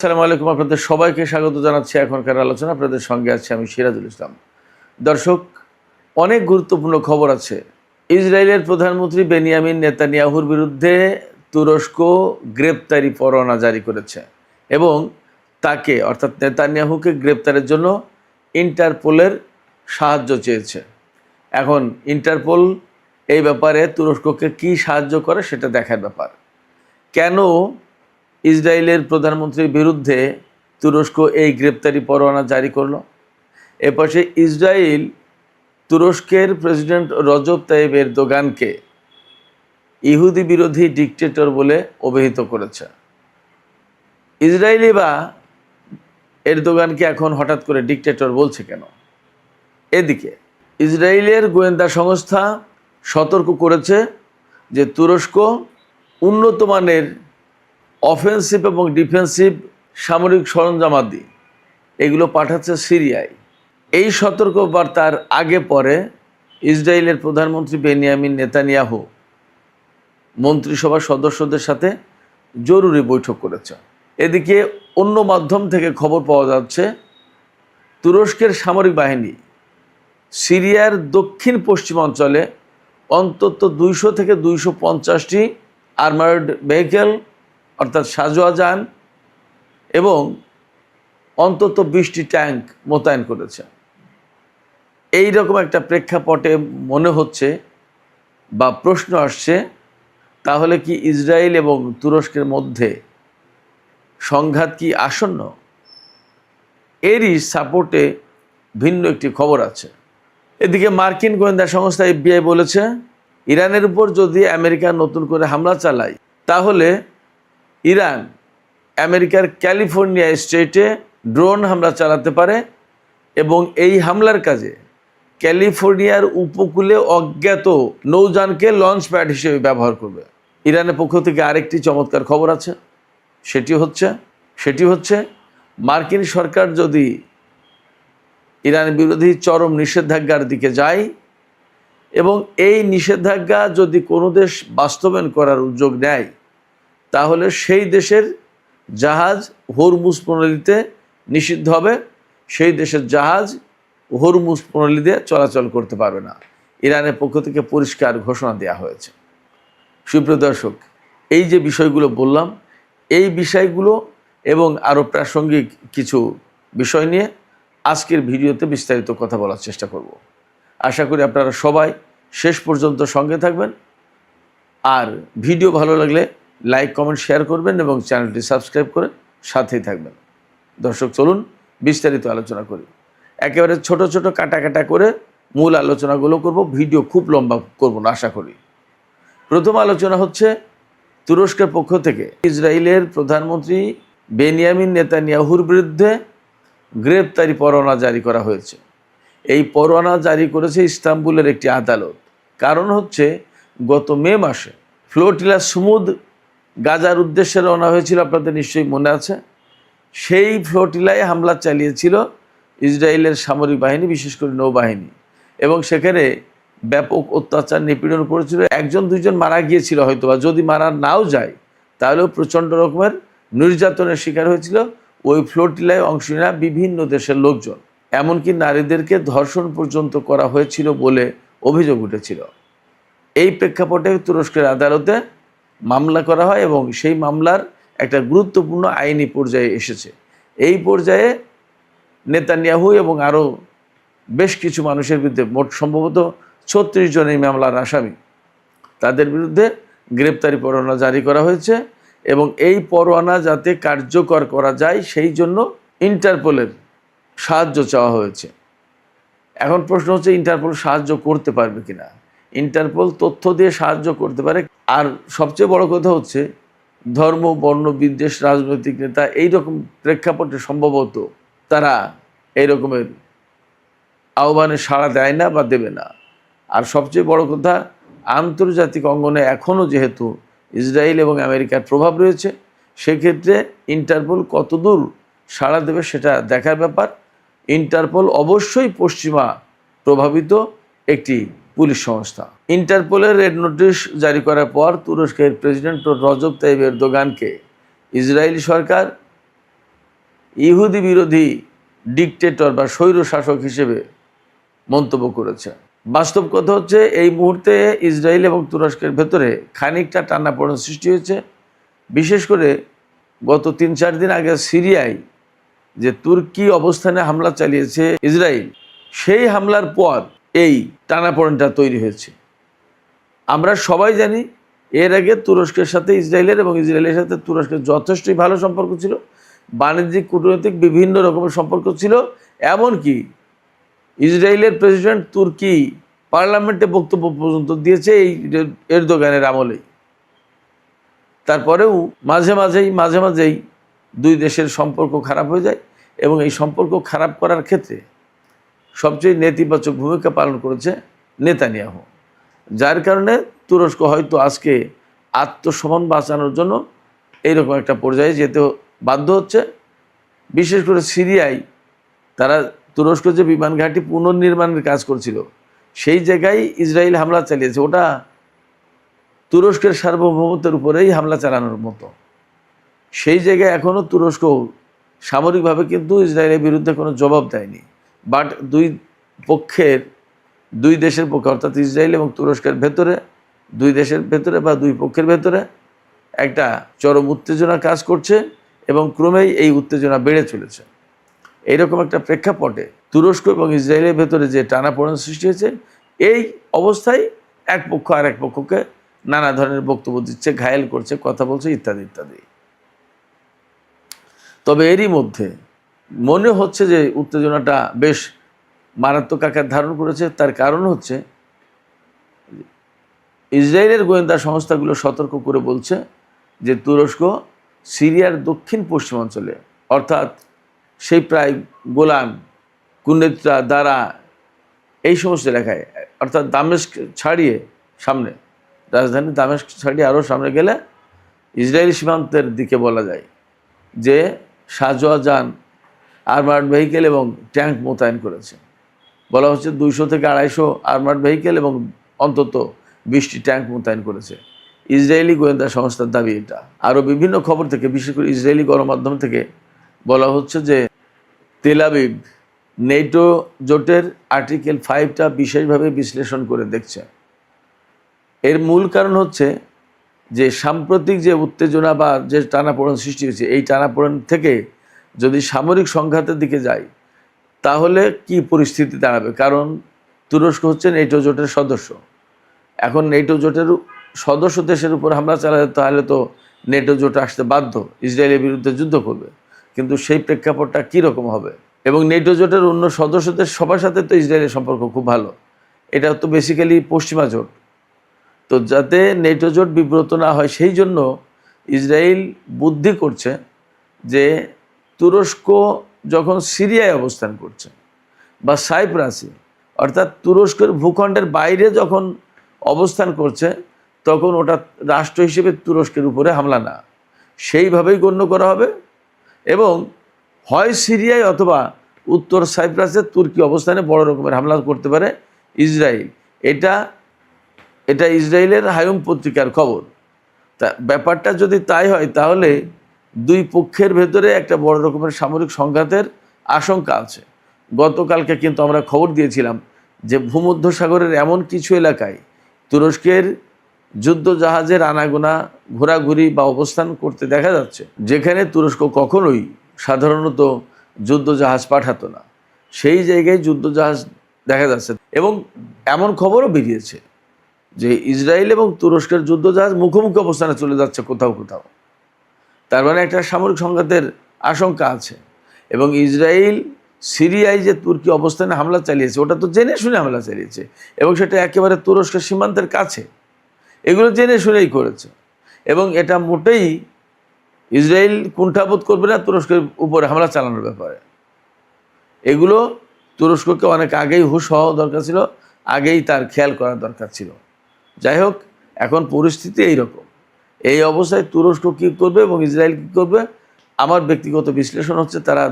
আসসালামু আলাইকুম, আপনাদের সবাইকে স্বাগত জানাচ্ছি এখনকার আলোচনা। আপনাদের সঙ্গে আছি আমি সিরাজুল ইসলাম। দর্শক, অনেক গুরুত্বপূর্ণ খবর আছে। ইসরায়েলের প্রধানমন্ত্রী বেনিয়ামিন নেতানিয়াহুর বিরুদ্ধে তুরস্ক গ্রেপ্তারি পরোয়ানা জারি করেছে এবং তাকে অর্থাৎ নেতানিয়াহুকে গ্রেপ্তারের জন্য ইন্টারপোলের সাহায্য চেয়েছে। এখন ইন্টারপোল এই ব্যাপারে তুরস্ককে কি সাহায্য করে সেটা দেখার ব্যাপার। কেন ইসরায়েলের প্রধানমন্ত্রীর বিরুদ্ধে তুরস্ক এই গ্রেপ্তারি পরোয়ানা জারি করলো? এপাশে ইসরায়েল তুরস্কের প্রেসিডেন্ট রজব তাইয়িপ এরদোগানকে ইহুদি বিরোধী ডিকটেটর বলে অভিহিত করেছে। ইসরায়েলি বা এরদোগানকে এখন হঠাৎ করে ডিকটেটর বলছে কেন? এদিকে ইসরায়েলের গোয়েন্দা সংস্থা সতর্ক করেছে যে তুরস্ক উন্নত মানের অফেন্সিভ এবং ডিফেন্সিভ সামরিক সরঞ্জামাদি এগুলো পাঠাচ্ছে সিরিয়ায়। এই সতর্কবার্তার আগে পরে ইসরায়েলের প্রধানমন্ত্রী বেনিয়ামিন নেতানিয়াহু মন্ত্রিসভার সদস্যদের সাথে জরুরি বৈঠক করেছে। এদিকে অন্য মাধ্যম থেকে খবর পাওয়া যাচ্ছে তুরস্কের সামরিক বাহিনী সিরিয়ার দক্ষিণ পশ্চিমাঞ্চলে অন্তত 200 থেকে 250টি আর্মার্ড ভেহিকেল অর্থাৎ সাজোয়া যান এবং অন্তত 20টি ট্যাঙ্ক মোতায়েন করেছে। এই রকম একটা প্রেক্ষাপটে মনে হচ্ছে বা প্রশ্ন আসছে, তাহলে কি ইসরায়েল এবং তুরস্কের মধ্যে সংঘাত কি আসন্ন? এরই সাপোর্টে ভিন্ন একটি খবর আছে। এদিকে মার্কিন গোয়েন্দা সংস্থা FBI বলেছে, ইরানের উপর যদি আমেরিকা নতুন করে হামলা চালায় তাহলে ইরান আমেরিকার ক্যালিফোর্নিয়া স্টেটে ড্রোন হামলা চালাতে পারে এবং এই হামলার কাজে ক্যালিফোর্নিয়ার উপকূলে অজ্ঞাত নৌযানকে লঞ্চ প্যাড হিসেবে ব্যবহার করবে। ইরানের পক্ষ থেকে আরেকটি চমৎকার খবর আছে, সেটি হচ্ছে মার্কিন সরকার যদি ইরান বিরোধী চরম নিষেধাজ্ঞার দিকে যায় এবং এই নিষেধাজ্ঞা যদি কোনো দেশ বাস্তবায়ন করার উদ্যোগ নেয় তাহলে সেই দেশের জাহাজ হরমুজ প্রণালীতে নিষিদ্ধ হবে, সেই দেশের জাহাজ হরমুজ প্রণালী দিয়ে চলাচল করতে পারবে না। ইরানের পক্ষ থেকে পরিষ্কার ঘোষণা দেওয়া হয়েছে। সুপ্রিয় দর্শক, এই যে বিষয়গুলো বললাম, এই বিষয়গুলো এবং আরও প্রাসঙ্গিক কিছু বিষয় নিয়ে আজকের ভিডিওতে বিস্তারিত কথা বলার চেষ্টা করব। আশা করি আপনারা সবাই শেষ পর্যন্ত সঙ্গে থাকবেন, আর ভিডিও ভালো লাগলে লাইক কমেন্ট শেয়ার করবেন এবং চ্যানেলটি সাবস্ক্রাইব করে সাথেই থাকবেন। দর্শক, চলুন বিস্তারিত আলোচনা করি। একেবারে ছোট ছোট কাটা করে মূল আলোচনাগুলো করব, ভিডিও খুব লম্বা করব না আশা করি। প্রথম আলোচনা হচ্ছে তুরস্কের পক্ষ থেকে ইসরায়েলের প্রধানমন্ত্রী বেনিয়ামিন নেতানিয়াহুর বিরুদ্ধে গ্রেপ্তারি পরোয়ানা জারি করা হয়েছে। এই পরোয়ানা জারি করেছে ইস্তাম্বুলের একটি আদালত। কারণ হচ্ছে গত মে মাসে ফ্লোটিলা সুমুদ গাজার উদ্দেশ্যে রওনা হয়েছিল, আপনাদের নিশ্চয়ই মনে আছে। সেই ফ্লোটিলায় হামলা চালিয়েছিল ইসরায়েলের সামরিক বাহিনী, বিশেষ করে নৌবাহিনী, এবং সেখানে ব্যাপক অত্যাচার নিপীড়ন করেছিল। 1-2জন মারা গিয়েছিল হয়তো, বা যদি মারা নাও যায় তাহলেও প্রচণ্ড রকমের নির্যাতনের শিকার হয়েছিল ওই ফ্লোটিলায় অংশ নেওয়া বিভিন্ন দেশের লোকজন। এমনকি নারীদেরকে ধর্ষণ পর্যন্ত করা হয়েছিল বলে অভিযোগ উঠেছিল। এই প্রেক্ষাপটে তুরস্কের আদালতে মামলা করা হয় এবং সেই মামলার একটা গুরুত্বপূর্ণ আইনি পর্যায়ে এসেছে। এই পর্যায়ে নেতানিয়াহু এবং আরও বেশ কিছু মানুষের বিরুদ্ধে, মোট সম্ভবত 36 জন এই মামলার আসামি, তাদের বিরুদ্ধে গ্রেপ্তারি পরোয়ানা জারি করা হয়েছে এবং এই পরোয়ানা যাতে কার্যকর করা যায় সেই জন্য ইন্টারপোলের সাহায্য চাওয়া হয়েছে। এখন প্রশ্ন হচ্ছে, ইন্টারপোল সাহায্য করতে পারবে কিনা? ইন্টারপোল তথ্য দিয়ে সাহায্য করতে পারে। আর সবচেয়ে বড় কথা হচ্ছে, ধর্ম, বর্ণ, বিদ্বেষ, রাজনৈতিক নেতা, এই রকম প্রেক্ষাপটে সম্ভবত তারা এই রকমের আহ্বানে সাড়া দেয় না বা দেবে না। আর সবচেয়ে বড় কথা, আন্তর্জাতিক অঙ্গনে এখনও যেহেতু ইসরায়েল এবং আমেরিকার প্রভাব রয়েছে, সেক্ষেত্রে ইন্টারপোল কতদূর সাড়া দেবে সেটা দেখার ব্যাপার। ইন্টারপোল অবশ্যই পশ্চিমা প্রভাবিত একটি পুলিশ সংস্থা। ইন্টারপোলের রেড নোটিশ জারি করার পর তুরস্কের প্রেসিডেন্ট রজব তাইয়িপ এরদোগানকে ইসরায়েলি সরকার ইহুদি বিরোধী ডিকটেটর বা স্বৈর শাসক হিসেবে মন্তব্য করেছে। বাস্তব কথা হচ্ছে এই মুহূর্তে ইসরায়েল এবং তুরস্কের ভেতরে খানিকটা টানাপোড়েন সৃষ্টি হয়েছে। বিশেষ করে গত ৩-৪ দিন আগে সিরিয়ায় যে তুর্কি অবস্থানে হামলা চালিয়েছে ইসরায়েল, সেই হামলার পর এই টানাপোড়েনটা তৈরি হয়েছে। আমরা সবাই জানি এর আগে তুরস্কের সাথে ইসরায়েলের এবং ইসরায়েলের সাথে তুরস্কের যথেষ্টই ভালো সম্পর্ক ছিল, বাণিজ্যিক কূটনৈতিক বিভিন্ন রকমের সম্পর্ক ছিল। এমনকি ইসরায়েলের প্রেসিডেন্ট তুর্কি পার্লামেন্টে বক্তব্য পর্যন্ত দিয়েছে এই এরদোগানের আমলেই। তারপরেও মাঝে মাঝেই দুই দেশের সম্পর্ক খারাপ হয়ে যায় এবং এই সম্পর্ক খারাপ করার ক্ষেত্রে সবচেয়ে নেতিবাচক ভূমিকা পালন করেছে নেতানিয়াহু, যার কারণে তুরস্ক হয়তো আজকে আত্মসম্মান বাঁচানোর জন্য এইরকম একটা পর্যায়ে যেতে বাধ্য হচ্ছে। বিশেষ করে সিরিয়ায় তারা তুরস্ক যে বিমান ঘাঁটি পুনর্নির্মাণের কাজ করছিল সেই জায়গায় ইসরায়েল হামলা চালিয়েছে। ওটা তুরস্কের সার্বভৌমত্বের উপরেই হামলা চালানোর মতো। সেই জায়গায় এখনও তুরস্ক সামরিকভাবে কিন্তু ইসরায়েলের বিরুদ্ধে কোনো জবাব দেয়নি। বাট দুই দেশের পক্ষে অর্থাৎ ইসরায়েল এবং তুরস্কের ভেতরে, দুই দেশের ভেতরে বা দুই পক্ষের ভেতরে একটা চরম উত্তেজনা কাজ করছে এবং ক্রমেই এই উত্তেজনা বেড়ে চলেছে। এইরকম একটা প্রেক্ষাপটে তুরস্ক এবং ইসরায়েলের ভেতরে যে টানাপোড়েন সৃষ্টি হয়েছে, এই অবস্থায় এক পক্ষ আর এক পক্ষকে নানা ধরনের বক্তব্য দিচ্ছে, ঘায়েল করছে, কথা বলছে ইত্যাদি ইত্যাদি। তবে এরই মধ্যে মনে হচ্ছে যে উত্তেজনাটা বেশ মারাত্মক আকার ধারণ করেছে। তার কারণ হচ্ছে ইসরায়েলের গোয়েন্দা সংস্থাগুলো সতর্ক করে বলছে যে তুরস্ক সিরিয়ার দক্ষিণ পশ্চিমাঞ্চলে অর্থাৎ সেই প্রায় গোলান, কুনেত্রা, দারা এই সমস্ত এলাকায় অর্থাৎ দামেস্ক ছাড়িয়ে সামনে, রাজধানী দামেস্ক ছাড়িয়ে আরও সামনে গেলে ইসরায়েলি সীমান্তের দিকে বলা যায় যে সাজোয়া যান, আর্মার্ড ভেহিকেল এবং ট্যাঙ্ক মোতায়েন করেছে। বলা হচ্ছে 200 থেকে 250 আর্মার্ড ভেহিকেল এবং অন্তত 20টি ট্যাঙ্ক মোতায়েন করেছে। ইসরায়েলি গোয়েন্দা সংস্থার দাবি এটা। আরও বিভিন্ন খবর থেকে, বিশেষ করে ইসরায়েলি গণমাধ্যম থেকে বলা হচ্ছে যে তেল আবিব নেটো জোটের আর্টিকেল 5টা বিশেষভাবে বিশ্লেষণ করে দেখছে। এর মূল কারণ হচ্ছে যে সাম্প্রতিক যে উত্তেজনা বা যে টানাপোড়েন সৃষ্টি হয়েছে, এই টানাপোড়েন থেকে যদি সামরিক সংঘাতের দিকে যায় তাহলে কি পরিস্থিতি দাঁড়াবে। কারণ তুরস্ক হচ্ছে নেটো জোটের সদস্য। এখন নেটো জোটের সদস্য দেশের উপর হামলা চালালে তাহলে তো নেটো জোট আসতে বাধ্য, ইসরায়েলের বিরুদ্ধে যুদ্ধ করবে। কিন্তু সেই প্রেক্ষাপটটা কীরকম হবে? এবং নেটো জোটের অন্য সদস্যদের সবার সাথে তো ইসরায়েলের সম্পর্ক খুব ভালো। এটা তো বেসিক্যালি পশ্চিমা জোট। তো যাতে নেটো জোট বিব্রত না হয় সেই জন্য ইসরায়েল বুদ্ধি করছে যে তুরস্ক যখন সিরিয়ায় অবস্থান করছে বা সাইপ্রাসে অর্থাৎ তুরস্কের ভূখণ্ডের বাইরে যখন অবস্থান করছে, তখন ওটা রাষ্ট্র হিসেবে তুরস্কের উপরে হামলা না, সেইভাবেই গণ্য করা হবে। এবং হয় সিরিয়ায় অথবা উত্তর সাইপ্রাসে তুর্কি অবস্থানে বড় রকমের হামলা করতে পারে ইসরায়েল। এটা ইসরায়েলের হায়ুম পত্রিকার খবর। তা ব্যাপারটা যদি তাই হয় তাহলে দুই পক্ষের ভেতরে একটা বড় রকমের সামরিক সংঘাতের আশঙ্কা আছে। গতকালকে কিন্তু আমরা খবর দিয়েছিলাম যে ভূমধ্যসাগরের এমন কিছু এলাকায় তুরস্কের যুদ্ধ জাহাজের আনাগোনা ঘোরাঘুরি বা অবস্থান করতে দেখা যাচ্ছে, যেখানে তুরস্ক কখনোই সাধারণত যুদ্ধ জাহাজ পাঠাতো না। সেই জায়গায় যুদ্ধ জাহাজ দেখা যাচ্ছে এবং এমন খবরও বেরিয়েছে যে ইসরায়েল এবং তুরস্কের যুদ্ধ জাহাজ মুখোমুখি অবস্থানে চলে যাচ্ছে কোথাও কোথাও। তার মানে একটা সামরিক সংঘাতের আশঙ্কা আছে। এবং ইসরায়েল সিরিয়ায় যে তুর্কি অবস্থানে হামলা চালিয়েছে, ওটা তো জেনে শুনে হামলা চালিয়েছে এবং সেটা একেবারে তুরস্কের সীমান্তের কাছে। এগুলো জেনে শুনেই করেছে এবং এটা মোটেই ইসরায়েল কুণ্ঠাবোধ করবে না তুরস্কের উপরে হামলা চালানোর ব্যাপারে। এগুলো তুরস্ককে অনেক আগেই হুঁশ হওয়া দরকার ছিল, আগেই তার খেয়াল করা দরকার ছিল। যাই হোক, এখন পরিস্থিতি এইরকম। এই অবস্থায় তুরস্ক কী করবে এবং ইসরায়েল কী করবে, আমার ব্যক্তিগত বিশ্লেষণ হচ্ছে তারা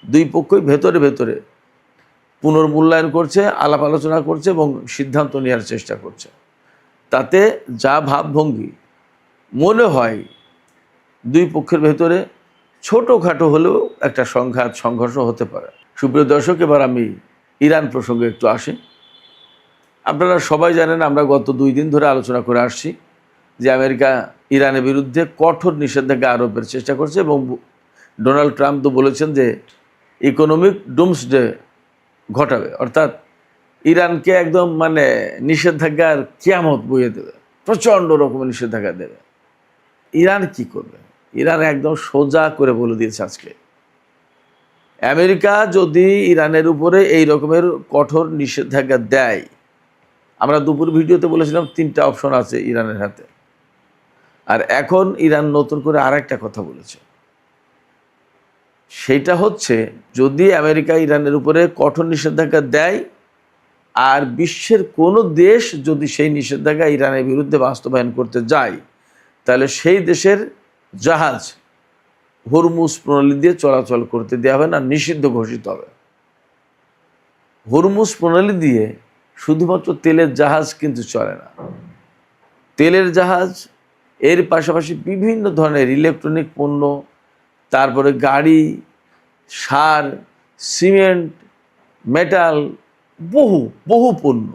দুই পক্ষই ভেতরে ভেতরে পুনর্মূল্যায়ন করছে, আলাপ আলোচনা করছে এবং সিদ্ধান্ত নেওয়ার চেষ্টা করছে। তাতে যা ভাবভঙ্গি মনে হয় দুই পক্ষের ভেতরে ছোটোখাটো হলেও একটা সংঘাত সংঘর্ষ হতে পারে। সুপ্রিয় দর্শক, এবার আমি ইরান প্রসঙ্গে একটু আসি। আপনারা সবাই জানেন, আমরা গত 2 দিন ধরে আলোচনা করে আসছি যে আমেরিকা ইরানের বিরুদ্ধে কঠোর নিষেধাজ্ঞা আরোপের চেষ্টা করছে এবং ডোনাল্ড ট্রাম্প তো বলেছেন যে ইকোনমিক ডুমসডে ঘটাবে, অর্থাৎ ইরানকে একদম নিষেধাজ্ঞার কিয়ামত বইয়ে দেবে, প্রচণ্ড রকমের নিষেধাজ্ঞা দেবে। ইরান কি করবে? ইরান একদম সোজা করে বলে দিয়েছে আজকে, আমেরিকা যদি ইরানের উপরে এই রকমের কঠোর নিষেধাজ্ঞা দেয়, আমরা দুপুর ভিডিওতে বলেছিলাম 3টা অপশন আছে ইরানের হাতে, আর এখন ইরান নতুন করে আরেকটা কথা বলেছে। সেটা হচ্ছে, যদি আমেরিকা ইরানের উপরে কঠোর নিষেধাজ্ঞা দেয় আর বিশ্বের কোনো দেশ যদি সেই নিষেধাজ্ঞা ইরানের বিরুদ্ধে বাস্তবায়ন করতে যায়, তাহলে সেই দেশের জাহাজ হরমুজ প্রণালী দিয়ে চলাচল করতে দেওয়া হবে না, নিষিদ্ধ ঘোষিত হবে। হরমুজ প্রণালী দিয়ে শুধুমাত্র তেলের জাহাজ কিন্তু চলে না, তেলের জাহাজ এর পাশাপাশি বিভিন্ন ধরনের ইলেকট্রনিক পণ্য, তারপরে গাড়ি, সার, সিমেন্ট, মেটাল, বহু পণ্য,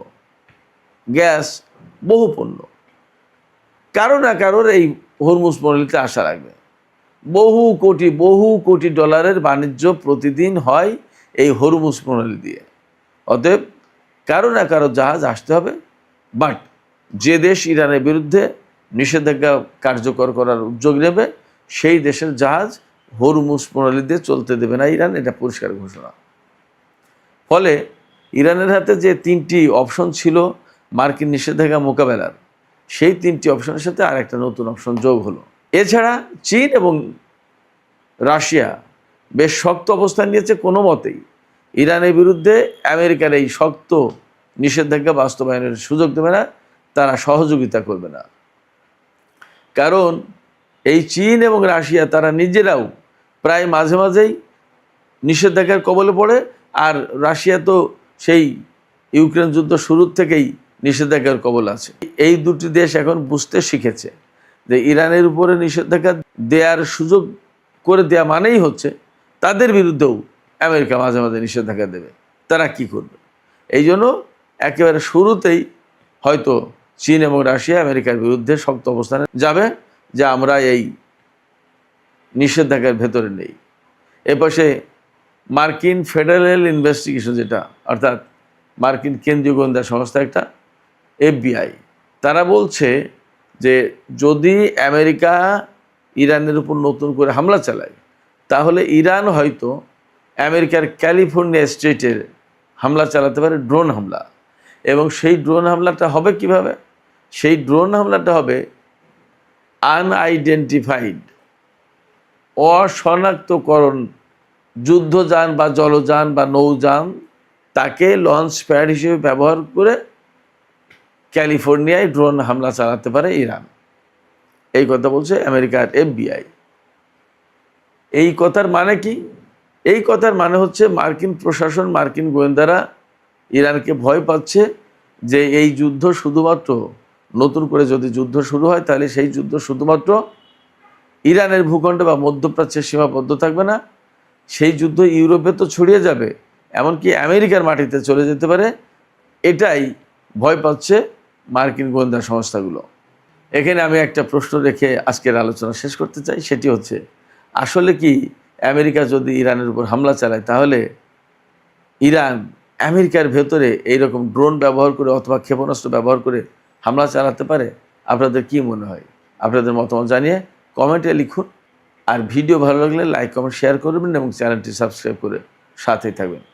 গ্যাস, বহু পণ্য কারো না কারোর এই হরমুজ প্রণালীতে আসা লাগবে। বহু কোটি ডলারের বাণিজ্য প্রতিদিন হয় এই হরমুজ প্রণালী দিয়ে। অতএব কারো না কারো জাহাজ আসতে হবে। বাট যে দেশ ইরানের বিরুদ্ধে নিষেধাজ্ঞা কার্যকর করার উদ্যোগ নেবে, সেই দেশের জাহাজ হরমুজ প্রণালী দিয়ে চলতে দেবে না ইরান, এটা পরিষ্কার ঘোষণা। ফলে ইরানের হাতে যে 3টি অপশন ছিল মার্কিন নিষেধাজ্ঞা মোকাবেলার, সেই 3টি অপশনের সাথে আরেকটা নতুন অপশন যোগ হলো। এছাড়া চীন এবং রাশিয়া বেশ শক্ত অবস্থান নিয়েছে, কোনো মতেই ইরানের বিরুদ্ধে আমেরিকার এই শক্ত নিষেধাজ্ঞা বাস্তবায়নের সুযোগ দেবে না, তারা সহযোগিতা করবে না। কারণ এই চীন এবং রাশিয়া তারা নিজেরাও প্রায় মাঝে মাঝেই নিষেধাজ্ঞার কবলে পড়ে, আর রাশিয়া তো সেই ইউক্রেন যুদ্ধ শুরুর থেকেই নিষেধাজ্ঞার কবল আছে। এই দুটি দেশ এখন বুঝতে শিখেছে যে ইরানের উপরে নিষেধাজ্ঞা দেওয়ার সুযোগ করে দেওয়া মানেই হচ্ছে তাদের বিরুদ্ধেও আমেরিকা মাঝে মাঝে নিষেধাজ্ঞা দেবে। তারা কি করবে? এই জন্য একেবারে শুরুতেই হয়তো চীন এবং রাশিয়া আমেরিকার বিরুদ্ধে শক্ত অবস্থানে যাবে যে আমরা এই নিষেধাজ্ঞার ভেতরে নেই। এপাশে মার্কিন ফেডারেল ইনভেস্টিগেশন, যেটা অর্থাৎ মার্কিন কেন্দ্রীয় গোয়েন্দা সংস্থা একটা, FBI, তারা বলছে যে যদি আমেরিকা ইরানের উপর নতুন করে হামলা চালায়, তাহলে ইরান হয়তো আমেরিকার ক্যালিফোর্নিয়া স্টেটের হামলা চালাতে পারে, ড্রোন হামলা। এবং সেই ড্রোন হামলাটা হবে কিভাবে? সেই ড্রোন হামলাটা হবে আনআইডেন্টিফাইড, অশনাক্তকরণ যুদ্ধযান বা জলযান বা নৌযান, তাকে লঞ্চ প্যাড হিসেবে ব্যবহার করে ক্যালিফোর্নিয়ায় ড্রোন হামলা চালাতে পারে ইরান। এই কথা বলছে আমেরিকার FBI। এই কথার মানে কি? এই কথার মানে হচ্ছে মার্কিন প্রশাসন, মার্কিন গোয়েন্দারা ইরানকে ভয় পাচ্ছে যে এই যুদ্ধ শুধুমাত্র, নতুন করে যদি যুদ্ধ শুরু হয়, তাহলে সেই যুদ্ধ শুধুমাত্র ইরানের ভূখণ্ডে বা মধ্যপ্রাচ্যে সীমাবদ্ধ থাকবে না, সেই যুদ্ধ ইউরোপে তো ছড়িয়ে যাবে, এমনকি আমেরিকার মাটিতে চলে যেতে পারে। এটাই ভয় পাচ্ছে মার্কিন গোয়েন্দা সংস্থাগুলো। এখানে আমি একটা প্রশ্ন রেখে আজকের আলোচনা শেষ করতে চাই, সেটি হচ্ছে, আসলে কি আমেরিকা যদি ইরানের উপর হামলা চালায়, তাহলে ইরান আমেরিকার ভেতরে এইরকম ড্রোন ব্যবহার করে অথবা ক্ষেপণাস্ত্র ব্যবহার করে হামলা চালাতে পারে? আপনাদের কি মনে হয়? আপনাদের মতামত জানিয়ে কমেন্টে লিখুন। আর ভিডিও ভালো লাগলে লাইক, কমেন্ট, শেয়ার করবেন এবং চ্যানেলটি সাবস্ক্রাইব করে সাথেই থাকবেন।